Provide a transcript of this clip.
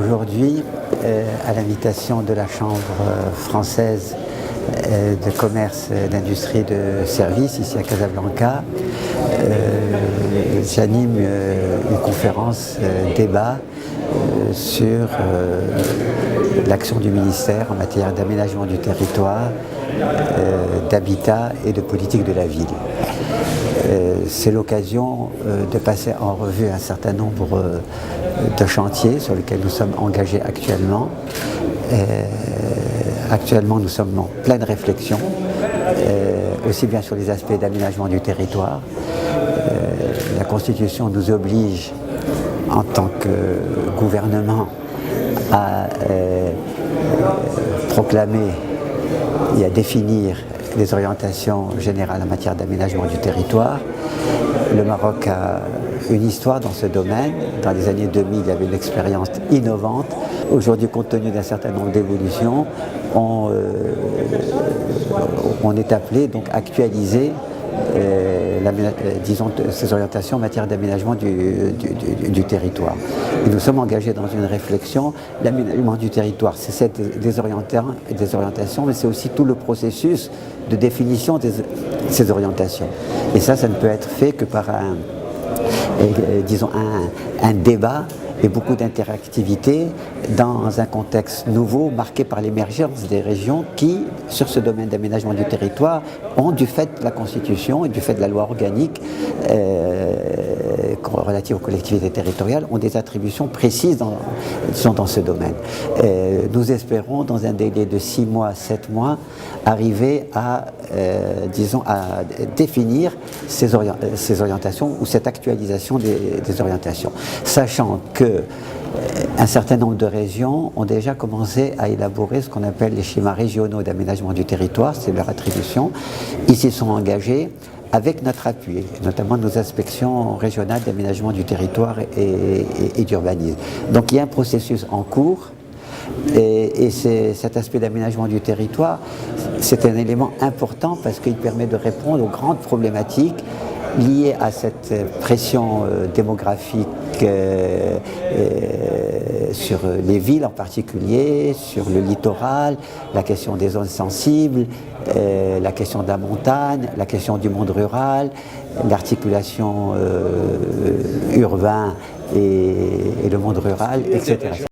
Aujourd'hui, à l'invitation de la Chambre française de commerce, d'industrie, de services, ici à Casablanca, j'anime une conférence débat sur l'action du ministère en matière d'aménagement du territoire, d'habitat et de politique de la ville. C'est l'occasion de passer en revue un certain nombre de chantiers sur lesquels nous sommes engagés actuellement. Actuellement, nous sommes en pleine réflexion, aussi bien sur les aspects d'aménagement du territoire. La Constitution nous oblige, en tant que gouvernement, à proclamer et à définir les orientations générales en matière d'aménagement du territoire. Le Maroc a une histoire dans ce domaine. Dans les années 2000, il y avait une expérience innovante. Aujourd'hui, compte tenu d'un certain nombre d'évolutions, on est appelé donc à actualiser disons, ces orientations en matière d'aménagement du territoire. Et nous sommes engagés dans une réflexion. L'aménagement du territoire, c'est des orientations, mais c'est aussi tout le processus de définition de ces orientations. Et ça ne peut être fait que par un débat et beaucoup d'interactivité dans un contexte nouveau marqué par l'émergence des régions qui, sur ce domaine d'aménagement du territoire, ont, du fait de la Constitution et du fait de la loi organique relative aux collectivités territoriales, ont des attributions précises dans ce domaine. Nous espérons, dans un délai de 6 mois, 7 mois, arriver à définir ces orientations ou cette actualisation des orientations, sachant que un certain nombre de régions ont déjà commencé à élaborer ce qu'on appelle les schémas régionaux d'aménagement du territoire, c'est leur attribution. Ils s'y sont engagés avec notre appui, notamment nos inspections régionales d'aménagement du territoire et d'urbanisme. Donc il y a un processus en cours. Et cet aspect d'aménagement du territoire, c'est un élément important parce qu'il permet de répondre aux grandes problématiques liées à cette pression démographique sur les villes en particulier, sur le littoral, la question des zones sensibles, la question de la montagne, la question du monde rural, l'articulation urbain et le monde rural, etc.